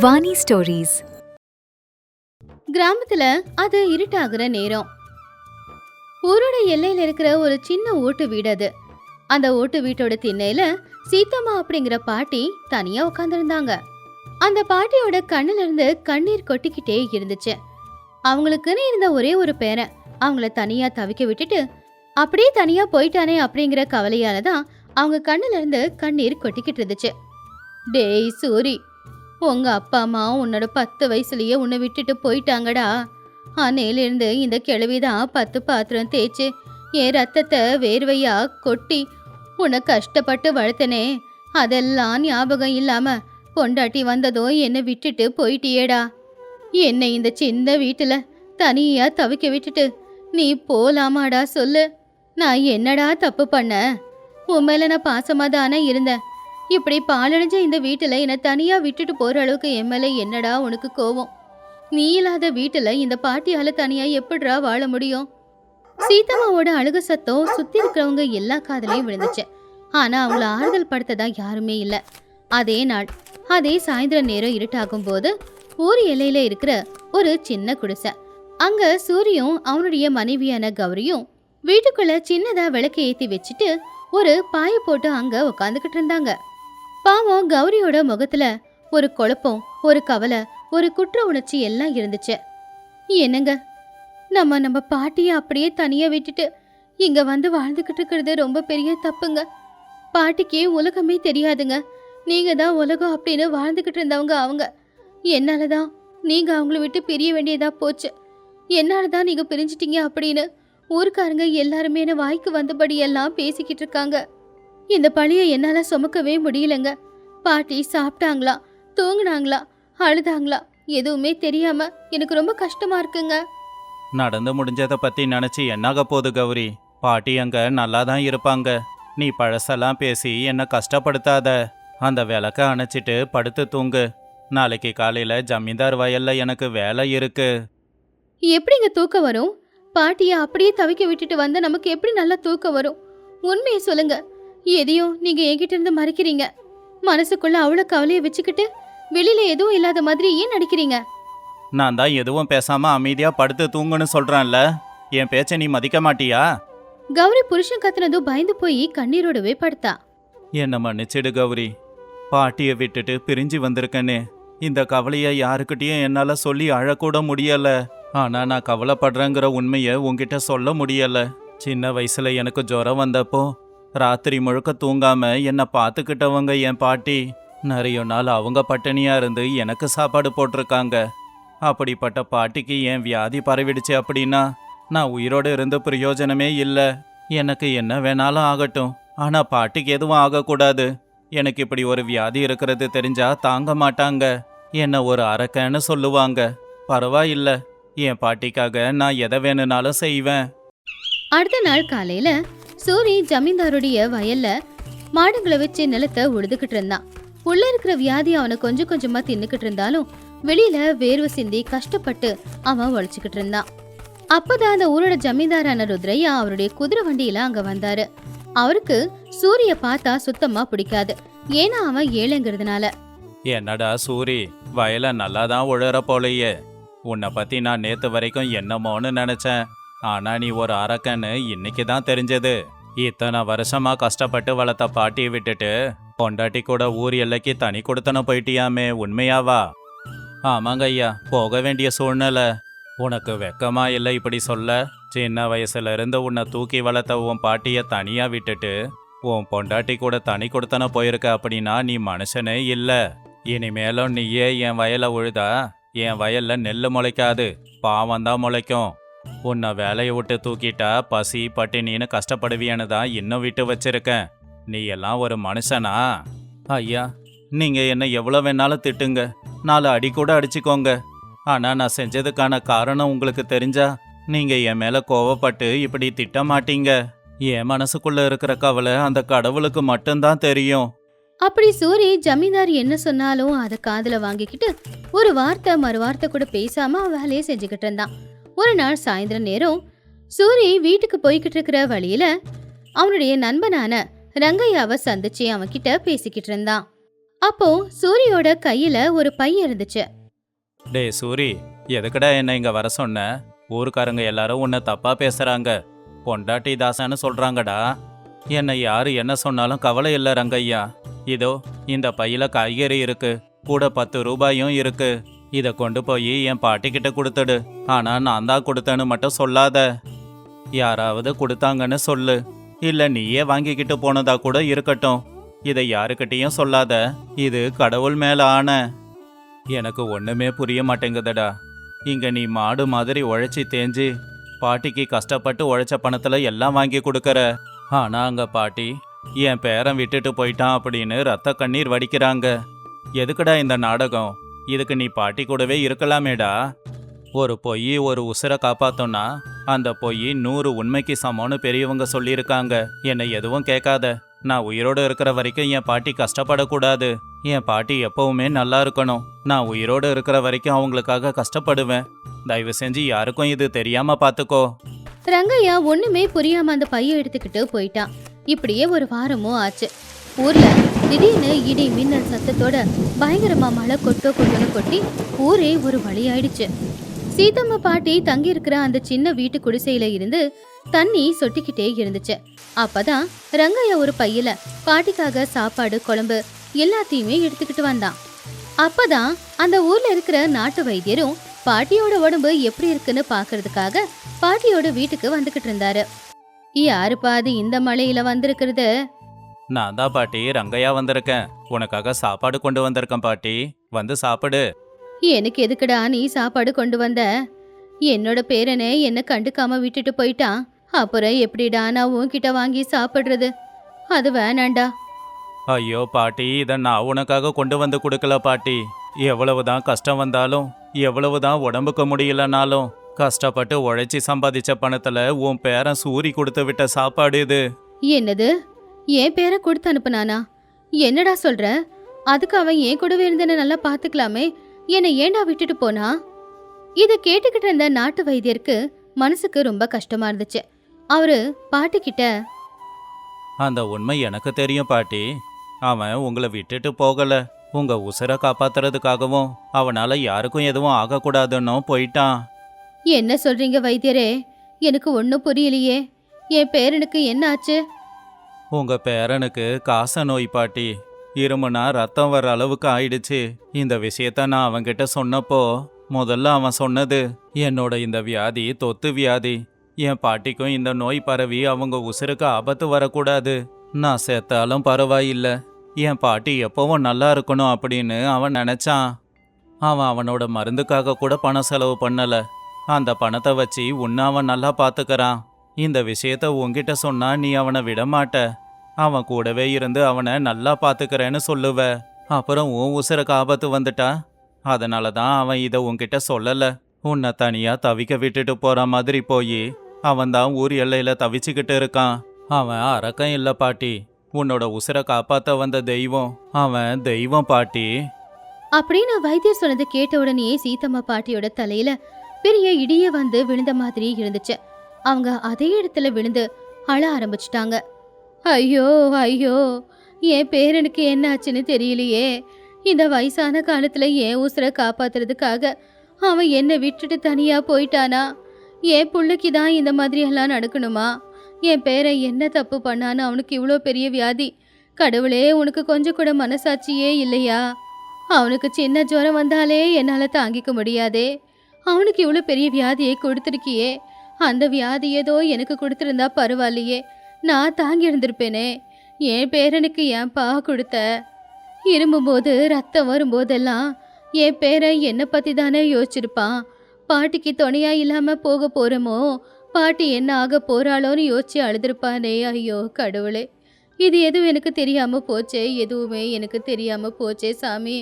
Vani stories. கிராமத்துல அது இருட்டாகிற நேரம். ஊரோட எல்லையில இருக்கிற ஒரு சின்ன ஓட்டு வீடு அது. அந்த ஓட்டு வீட்டோட திண்ணையில சீத்தம்மா அப்படிங்கிற பாட்டி தனியா உட்காந்துருந்தாங்க. அந்த பாட்டியோட கண்ணுல இருந்து கண்ணீர் கொட்டிக்கிட்டே இருந்துச்சு. அவங்களுக்குன்னு இருந்த ஒரே ஒரு பேரன் அவங்கள தனியா தவிக்க விட்டுட்டு அப்படியே தனியா போயிட்டானே அப்படிங்கிற கவலையாலதான் அவங்க கண்ணுல இருந்து கண்ணீர் கொட்டிக்கிட்டு இருந்துச்சு. டேய் சூரி, உங்க அப்பா அம்மா உன்னோட 10 வயசுலயே உன்னை விட்டுட்டு போயிட்டாங்கடா. அன்னையிலிருந்து இந்த கிழவிதான் 10 பாத்திரம் தேய்ச்சு என் ரத்தத்தை வேர்வையா கொட்டி உன்னை கஷ்டப்பட்டு வளர்த்தனே. அதெல்லாம் ஞாபகம் இல்லாம பொண்டாட்டி வந்ததோ என்னை விட்டுட்டு போயிட்டியேடா. என்னை இந்த சின்ன வீட்டுல தனியா தவிக்க விட்டுட்டு நீ போலாமாடா சொல்லு. நான் என்னடா தப்பு பண்ண? உன் மேல நான் பாசமா தானே இருந்தேன். இப்படி பாலடைஞ்ச இந்த வீட்டுல என்னை தனியா விட்டுட்டு போற அளவுக்கு என் மேல என்னடா உனக்கு கோவம்? நீ இல்லாத வீட்டுல இந்த பாட்டியால தனியா எப்படிடா வாழ முடியும்? சீதம்மாவோட அழுக சத்தம் சுத்தி இருக்கிறவங்க எல்லா காதலையும் விழுந்துச்சு. ஆனா அவங்கள ஆறுதல் படுத்ததா யாருமே இல்ல. அதே நாள் அதே சாயந்தர நேரம் இருட்டாகும் போது ஊர் எல்லையில இருக்கிற ஒரு சின்ன குடிசை. அங்க சூரியும் அவனுடைய மனைவியான கௌரியும் வீட்டுக்குள்ள சின்னதா விளக்கு ஏத்தி வச்சுட்டு ஒரு பாய போட்டு அங்க உக்காந்துக்கிட்டு இருந்தாங்க. பாவம் கௌரியோட முகத்துல ஒரு குழப்பம், ஒரு கவலை, ஒரு குற்ற உணர்ச்சி எல்லாம் இருந்துச்சு. என்னங்க, நம்ம பாட்டிய அப்படியே தனியா விட்டுட்டு இங்க வந்து வாழ்ந்துகிட்டு இருக்கிறது ரொம்ப பெரிய தப்புங்க. பாட்டிக்கு உலகமே தெரியாதுங்க. நீங்க தான் உலகம் அப்படின்னு வாழ்ந்துகிட்டு இருந்தவங்க அவங்க. என்னாலதான் நீங்க அவங்கள விட்டு பிரிய வேண்டியதா போச்சு. என்னாலதான் நீங்க பிரிஞ்சிட்டீங்க அப்படின்னு ஊருக்காரங்க எல்லாருமே என்ன வாய்க்கு வந்தபடி எல்லாம் பேசிக்கிட்டு இருக்காங்க. இந்த பழிய என்னால சுமக்கவே முடியலங்க. பாட்டி சாப்பிட்டாங்களா, தூங்குனாங்களா, அழுதாங்களா, எதுவுமே தெரியாம எனக்கு ரொம்ப கஷ்டமா இருக்குங்க. நடந்து முடிஞ்சதை பத்தி நினைச்சு என்னாக போகுது கௌரி? பாட்டி அங்க நல்லா தான் இருப்பாங்க. நீ பழசெல்லாம் பேசி என்ன கஷ்டப்படுத்தாத. அந்த விளக்க அணைச்சிட்டு படுத்து தூங்கு. நாளைக்கு காலையில ஜமீன்தார் வயல்ல எனக்கு வேலை இருக்கு. எப்படிங்க தூக்கம் வரும்? பாட்டிய அப்படியே தவிக்க விட்டுட்டு வந்தா நமக்கு எப்படி நல்லா தூக்கம் வரும்? உண்மையை சொல்லுங்க. எதையும் நீங்க என்கிட்ட இருந்து மறைக்கிறீங்க. மனசுக்குள்ள அவ்வளவு கவலையை வச்சுக்கிட்டு வெளியில எதுவும் இல்லாத மாதிரி ஏன் நடிக்கிறீங்க? நான் தான் எதுவும் பேசாம அமைதியா படுத்து தூங்குன்னு சொல்றேன்ல. என் பேச்சை நீ மதிக்க மாட்டியா? கௌரி புருஷன் கத்துனதும் பயந்து போய் கண்ணீரோடவே படுத்தா. என்ன மன்னிச்சிடு கௌரி. பாட்டியை விட்டுட்டு பிரிஞ்சு வந்திருக்கேன்னு இந்த கவலையை யாருக்கிட்டையும் என்னால சொல்லி அழக்கூட முடியல. ஆனா நான் கவலைப்படுறேங்கிற உண்மையை உன்கிட்ட சொல்ல முடியல. சின்ன வயசுல எனக்கு ஜுரம் வந்தப்போ ராத்திரி முழுக்க தூங்காம என்னை பார்த்துக்கிட்டவங்க என் பாட்டி நிறைய நாள் அவங்க பட்டினியா இருந்து எனக்கு சாப்பாடு போட்டிருக்காங்க. அப்படிப்பட்ட பாட்டிக்கு என் வியாதி பரவிடுச்சு அப்படின்னா நான் உயிரோடு இருந்து பிரயோஜனமே இல்லை. எனக்கு என்ன வேணாலும் ஆகட்டும், ஆனா பாட்டிக்கு எதுவும் ஆகக்கூடாது. எனக்கு இப்படி ஒரு வியாதி இருக்கிறது தெரிஞ்சா தாங்க மாட்டாங்க. என்ன ஒரு அரக்கன்னு சொல்லுவாங்க. பரவாயில்ல, என் பாட்டிக்காக நான் எதை வேணும்னாலும் செய்வேன். அடுத்த நாள் காலையில சூரி ஜமீன்தாருடைய வயல்ல மாடுகளை வச்சு நிலத்தை உழுதுகிட்டு இருந்தான். உள்ள இருக்கிற வியாதி அவனை கொஞ்சம் கொஞ்சமா தின்னுக்கிட்டு இருந்தாலும் வெளியில வேர்வை சிந்தி கஷ்டப்பட்டு அவன் உழைச்சுக்கிட்டு இருந்தான். அப்பதான் அந்த ஊரோட ஜமீன்தாரான ருத்ரையா அவருடைய குதிரை வண்டியில அங்க வந்தாரு. அவருக்கு சூரிய பார்த்தா சுத்தமா பிடிக்காது. ஏன்னா அவன் ஏழைங்கிறதுனால. என்னடா சூரி, வயலை நல்லா தான் உழற போலையே. உன்னை பத்தி நான் நேத்து வரைக்கும் என்னமோன்னு நினைச்சேன். ஆனா நீ ஒரு அரக்கன்னு இன்னைக்கு தான் தெரிஞ்சது. இத்தனை வருஷமா கஷ்டப்பட்டு வளர்த்த பாட்டியை விட்டுட்டு பொண்டாட்டி கூட ஊர் எல்லைக்கு தனி கொடுத்தன போயிட்டியாமே, உண்மையாவா? ஆமாங்க ஐயா, போக வேண்டிய சூழ்நிலை. உனக்கு வெக்கமா இல்லை இப்படி சொல்ல? சின்ன வயசுல இருந்து உன்னை தூக்கி வளர்த்த உன் பாட்டியை தனியா விட்டுட்டு உன் பொண்டாட்டி கூட தனி கொடுத்தன போயிருக்க அப்படின்னா நீ மனுஷனே இல்லை. இனிமேலும் நீயே என் வயலை உழுதா என் வயல்ல நெல்லு முளைக்காது, பாவம்தான் முளைக்கும். உன்னை வேலையை விட்டு தூக்கிட்டா பசி பட்டினின்னு கஷ்டப்படுவியன்னு தான் இன்னும் விட்டு வச்சிருக்கேன். நீ எல்லாம் ஒரு மனுஷனா? ஐயா, நீங்க என்ன எவ்வளவு வேணாலும் திட்டுங்க, 4 அடி கூட அடிச்சுக்கோங்க. ஆனா நான் செஞ்சதுக்கான காரணம் உங்களுக்கு தெரிஞ்சா நீங்க என் மேல கோவப்பட்டு இப்படி திட்ட மாட்டீங்க. என் மனசுக்குள்ள இருக்கிற கவலை அந்த கடவுளுக்கு மட்டும்தான் தெரியும். அப்படி சூரி ஜமீன்தார் என்ன சொன்னாலும் அதை காதுல வாங்கிக்கிட்டு ஒரு வார்த்தை மறு வார்த்தை கூட பேசாம வேலையை செஞ்சுக்கிட்டு இருந்தான். ஒரு நாள் சாயந்தர நேரம் சூரி வீட்டுக்கு போய்கிட்டு இருக்கிற வழியில அவனுடைய நண்பனான ரங்கையாவை சந்திச்சு அவன்கிட்ட பேசிக்கிட்டு இருந்தான். அப்போ சூரியோட கையில ஒரு பை இருந்துச்சு. டே சூரி, எதுக்குடா என்ன இங்க வர சொன்ன? ஊருக்காரங்க எல்லாரும் உன்னை தப்பா பேசுறாங்க. பொண்டாட்டி தாசான்னு சொல்றாங்கடா. என்னை யாரு என்ன சொன்னாலும் கவலை இல்ல ரங்கையா. இதோ இந்த பையில காய்கறி இருக்கு, கூட 10 ரூபாயும் இருக்கு. இத கொண்டு போய் என் பாட்டிக்கிட்ட கொடுத்துடு. ஆனா நான் தான் கொடுத்தேன்னு மட்டும் சொல்லாத. யாராவது கொடுத்தாங்கன்னு சொல்லு, இல்ல நீயே வாங்கிக்கிட்டு போனதா கூட இருக்கட்டும். இதை யாருக்கிட்டையும் சொல்லாத. இது கடவுள் மேல ஆன. எனக்கு ஒண்ணுமே புரிய மாட்டேங்குதடா. இங்க நீ மாடு மாதிரி உழைச்சி தேஞ்சு பாட்டிக்கு கஷ்டப்பட்டு உழைச்ச பணத்துல எல்லாம் வாங்கி கொடுக்கற. ஆனா அங்க பாட்டி என் பேரன் விட்டுட்டு போயிட்டான் அப்படின்னு ரத்த கண்ணீர் வடிக்கிறாங்க. எதுக்குடா இந்த நாடகம்? இதுக்கு நீ பாட்டி கூடவே இருக்கலாமேடா. ஒரு பொய் ஒரு உசுரை காப்பாத்தோன்னா அந்த பொய் 100 உண்மைக்கு சமம்னு பெரியவங்க சொல்லியிருக்காங்க. என்னை எதுவும் கேட்காத. நான் உயிரோடு இருக்கிற வரைக்கும் என் பாட்டி கஷ்டப்படக்கூடாது. என் பாட்டி எப்பவுமே நல்லா இருக்கணும். நான் உயிரோடு இருக்கிற வரைக்கும் அவங்களுக்காக கஷ்டப்படுவேன். தயவு செஞ்சு யாருக்கும் இது தெரியாம பாத்துக்கோ. ரங்கையா ஒண்ணுமே புரியாம அந்த பைய எடுத்துக்கிட்டு போயிட்டான். இப்படியே ஒரு வாரமும் ஆச்சு. ஊர்ல திடீர்னு இடி மின்னல் சத்தத்தோட பயங்கரமா மழை கொட்டுன்னு கொட்டி ஊரே ஒரு வழியாயிடுச்சு. சீதம்மா பாட்டி தங்கி இருக்கிற அந்த சின்ன வீட்டு குடிசையில இருந்து தண்ணி சொட்டிக்கிட்டே இருந்துச்சு. அப்பதான் ரங்கையா ஒரு பையில பாட்டிக்காக சாப்பாடு குழம்பு எல்லாத்தையுமே எடுத்துக்கிட்டு வந்தான். அப்பதான் அந்த ஊர்ல இருக்கிற நாட்டு வைத்தியரும் பாட்டியோட உடம்பு எப்படி இருக்குன்னு பாக்குறதுக்காக பாட்டியோட வீட்டுக்கு வந்துகிட்டு இருந்தாரு. யாருப்பா அது இந்த மழையில வந்திருக்கிறது? நான் தான் பாட்டி ரங்கையா வந்திருக்கேன். உனக்காக சாப்பாடு கொண்டு வந்திருக்கேன் பாட்டி, வந்து சாப்பிடு. எனக்கு எதுக்குடா நீ சாப்பாடு கொண்டு வந்த? என்னோட பேரனே என்ன கண்டுக்காம விட்டுட்டு போயிட்டான். அப்புறம் எப்படிடா நான் உன்கிட்ட வாங்கி சாப்பிடுறது? அது வேணாண்டா. ஐயோ பாட்டி, இதை நான் உனக்காக கொண்டு வந்து கொடுக்கல பாட்டி. எவ்வளவுதான் கஷ்டம் வந்தாலும், எவ்வளவுதான் உடம்புக்கு முடியலனாலும், கஷ்டப்பட்டு உழைச்சி சம்பாதிச்ச பணத்துல உன் பேரன் சூரி கொடுத்து விட்ட சாப்பாடு இது. என்னது? என் பேரை கொடுத்து அனுப்புனானா? என்னடா சொல்ற? அதுக்கு அவன் என் கூடவே இருந்தேன்னு நல்லா பாத்துக்கலாமே, என்னை ஏண்டா விட்டுட்டு போனா? இதை கேட்டுக்கிட்டு இருந்த நாட்டு வைத்தியருக்கு மனசுக்கு ரொம்ப கஷ்டமா இருந்துச்சு. அவரு பாட்டி கிட்ட, அந்த உண்மை எனக்கு தெரியும் பாட்டி. அவன் உங்களை விட்டுட்டு போகல. உங்க உசுரை காப்பாத்துறதுக்காகவும் அவனால யாருக்கும் எதுவும் ஆகக்கூடாதுன்னும் போயிட்டான். என்ன சொல்றீங்க வைத்தியரே? எனக்கு ஒன்னும் புரியலையே. என் பேரனுக்கு என்ன ஆச்சு? உங்க பேரனுக்கு காச நோய் பாட்டி. இருமுனா ரத்தம் வர அளவுக்கு ஆயிடுச்சு. இந்த விஷயத்த நான் அவன்கிட்ட சொன்னப்போ முதல்ல அவன் சொன்னது, என்னோட இந்த வியாதி தொத்து வியாதி. என் பாட்டிக்கும் இந்த நோய் பரவி அவங்க உசுருக்கு ஆபத்து வரக்கூடாது. நான் செத்தாலும் பரவாயில்ல, என் பாட்டி எப்பவும் நல்லா இருக்கணும் அப்படின்னு அவன் நினைச்சான். அவன் அவனோட மருந்துக்காக கூட பணம் செலவு பண்ணல. அந்த பணத்தை வச்சு உன்னை அவன் நல்லா பாத்துக்கறான். இந்த விஷயத்த உன்கிட்ட சொன்னா நீ அவனை விட மாட்ட. அவன் கூடவே இருந்து அவனை நல்லா பாத்துக்கிறேன்னு சொல்லுவ. அப்புறம் உன் உசுருக்கு ஆபத்து வந்துட்டா. அதனால தான் அவன் இதை உன்கிட்ட சொல்லல. உன்னை தனியா தவிக்க விட்டுட்டு போற மாதிரி போய் அவன் தான் ஊர் எல்லையில தவிச்சுக்கிட்டு இருக்கான். அவன் அரக்கம் இல்ல பாட்டி, உன்னோட உசுரை காப்பாத்த வந்த தெய்வம். அவன் தெய்வம் பாட்டி அப்படின்னு வைத்தியர் சொன்னதை கேட்ட உடனே சீதம்மா பாட்டியோட தலையில பெரிய இடியே வந்து விழுந்த மாதிரி இருந்துச்சு. அவங்க அதே இடத்துல விழுந்து அழ ஆரம்பிச்சிட்டாங்க. ஐயோ ஐயோ, என் பேரனுக்கு என்ன ஆச்சுன்னு தெரியலையே. இந்த வயசான காலத்துல என் உசுரை காப்பாத்துறதுக்காக அவன் என்னை விட்டுட்டு தனியா போயிட்டானா? என் பிள்ளைக்கு தான் இந்த மாதிரி எல்லாம் நடக்கணுமா? என் பேரன் என்ன தப்பு பண்ணான்னு அவனுக்கு இவ்வளோ பெரிய வியாதி? கடவுளே, உனக்கு கொஞ்சம் கூட மனசாட்சியே இல்லையா? அவனுக்கு சின்ன ஜுரம் வந்தாலே என்னால் தாங்கிக்க முடியாதே. அவனுக்கு இவ்வளோ பெரிய வியாதியை கொடுத்துருக்கியே. அந்த வியாதி ஏதோ எனக்கு கொடுத்துருந்தா பரவாயில்லையே, நான் தாங்கி இருந்திருப்பேனே. என் பேரனுக்கு ஏன்பா கொடுத்த? இருமும்போது ரத்தம் வரும்போதெல்லாம் என் பேரன் என்னை பற்றி தானே யோசிச்சிருப்பான். பாட்டிக்கு துணையா இல்லாமல் போக போகிறோமோ, பாட்டி என்ன ஆக போகிறாளோன்னு யோசிச்சு அழுதுருப்பானே. ஐயோ கடவுளே, இது எதுவும் எனக்கு தெரியாமல் போச்சே, எதுவுமே எனக்கு தெரியாமல் போச்சே சாமி.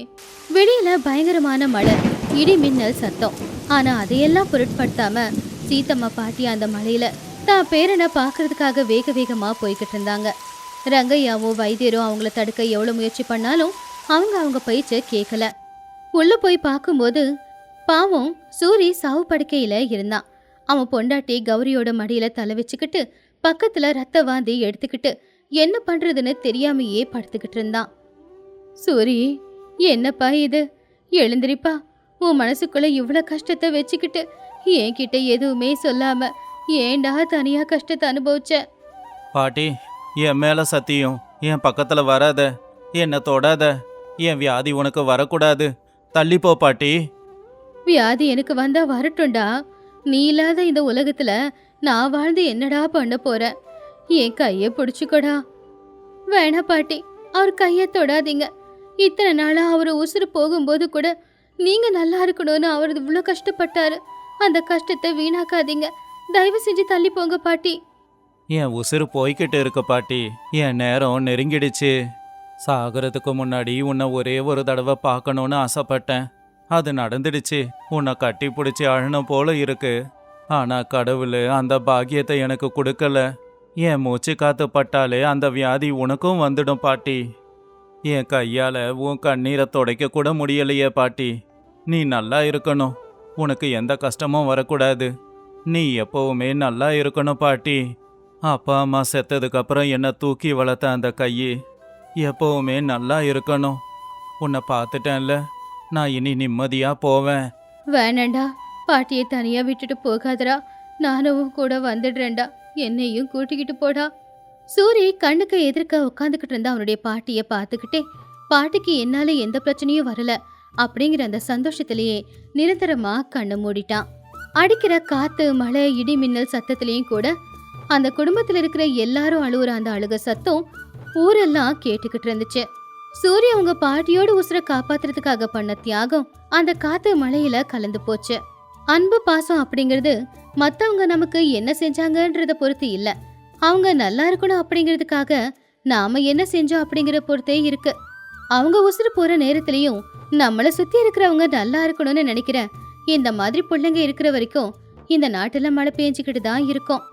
வெளியில பயங்கரமான மழை, இடி மின்னல் சத்தம். ஆனால் அதையெல்லாம் பொருட்படுத்தாம சீதம்மா பாட்டி அந்த மழையில தான் பேரனை பார்க்கறதுக்காக வேக வேகமாக போய்கிட்டு இருந்தாங்க. ரங்கையாவும் வைத்தியரும் அவங்கள தடுக்க எவ்வளோ முயற்சி பண்ணாலும் அவங்க பேச்சை கேட்கல. உள்ள போய் பார்க்கும்போது பாவம் சூரி சாவு படுக்கையில இருந்தான். அவன் பொண்டாட்டி கௌரியோட மடியில தலை வச்சுக்கிட்டு பக்கத்துல ரத்த வாந்தி எடுத்துக்கிட்டு என்ன பண்றதுன்னு தெரியாமையே படுத்துக்கிட்டு இருந்தான். சூரி, என்னப்பா இது? எழுந்திரிப்பா. உன் மனசுக்குள்ள இவ்வளவு கஷ்டத்தை வச்சுக்கிட்டு என்கிட்ட எதுவுமே சொல்லாம ஏன்டா தனியா கஷ்டத்தை அனுபவிச்ச? பாட்டி, என் மேல சத்தியம், என் பக்கத்துல வராத, என்னை தொடாத. என் வியாதி உனக்கு வரக்கூடாது. தள்ளிப்போ பாட்டி. வியாதி எனக்கு வந்தா வரட்டும்டா. நீ இல்லாத இந்த உலகத்துல நான் வாழ்ந்து என்னடா பண்ண போறேன்? என் கைய பிடிச்சுக்கோடா. வேணா பாட்டி, அவர் கைய தொடாதீங்க. இத்தனை நாளா அவர் உசுறு போகும்போது கூட நீங்க நல்லா இருக்கணும்னு அவர் இவ்வளோ கஷ்டப்பட்டாரு. அந்த கஷ்டத்தை வீணாக்காதீங்க. தயவு செஞ்சு தள்ளி போங்க பாட்டி. என் உசுறு போய்கிட்டு இருக்கு பாட்டி. என் நேரம் நெருங்கிடுச்சு. சாகிறதுக்கு முன்னாடி உன்னை ஒரே ஒரு தடவை பார்க்கணும்னு ஆசைப்பட்டேன். அது நடந்துடுச்சு. உன்னை கட்டி பிடிச்சி அழணும் போல இருக்கு. ஆனா கடவுள் அந்த பாக்கியத்தை எனக்கு கொடுக்கல. என் மூச்சு காத்து பட்டாலே அந்த வியாதி உனக்கும் வந்துடும் பாட்டி. என் கையால உன் கண்ணீரை துடைக்க கூட முடியலையே பாட்டி. நீ நல்லா இருக்கணும். உனக்கு எந்த கஷ்டமும் வரக்கூடாது. நீ எப்பவுமே நல்லா இருக்கணும் பாட்டி. அப்பா அம்மா செத்ததுக்கு அப்புறம் என்னை தூக்கி வளர்த்த அந்த கையை எப்பவுமே நல்லா இருக்கணும். உன்னை பார்த்துட்டேன்ல, நான் இனி நிம்மதியா போவேன். வேணாண்டா, பாட்டியை தனியா விட்டுட்டு போகாதடா. நானும் கூட வந்துடுறேன்டா. என்னையும் கூட்டிக்கிட்டு போடா. சூரி கண்ணுக்கு எதிர்க்க உட்காந்துக்கிட்டு இருந்த அவனுடைய பாட்டியை பார்த்துக்கிட்டே, பாட்டிக்கு என்னால எந்த பிரச்சனையும் வரல அப்படிங்கிற அந்த சந்தோஷத்திலேயே நிரந்தரமா கண்ணை மூடிட்டான். அடிக்கிற காத்து, மழை, இடி மின்னல் சத்தத்திலையும் கூட அந்த குடும்பத்துல இருக்கிற எல்லாரும் அழுகுற அந்த அழுக சத்தம் ஊரெல்லாம் கேட்டுக்கிட்டு இருந்துச்சு. சூரிய அவங்க பாட்டியோட உசுரை காப்பாத்துறதுக்காக பண்ண தியாகம் அந்த காத்து மழையில கலந்து போச்சு. அன்பு பாசம் அப்படிங்கிறது மத்தவங்க நமக்கு என்ன செஞ்சாங்கன்றத பொறுத்து இல்ல, அவங்க நல்லா இருக்கணும் அப்படிங்கிறதுக்காக நாம என்ன செஞ்சோம் அப்படிங்கிற பொறுத்தே இருக்கு. அவங்க உசுறு போற நேரத்திலயும் நம்மள சுத்தி இருக்கிறவங்க நல்லா இருக்கணும்னு நினைக்கிறேன். இந்த மாதிரி பிள்ளைங்க இருக்கிற வரைக்கும் இந்த நாட்டுல மழை பெஞ்சுக்கிட்டு தான் இருக்கும்.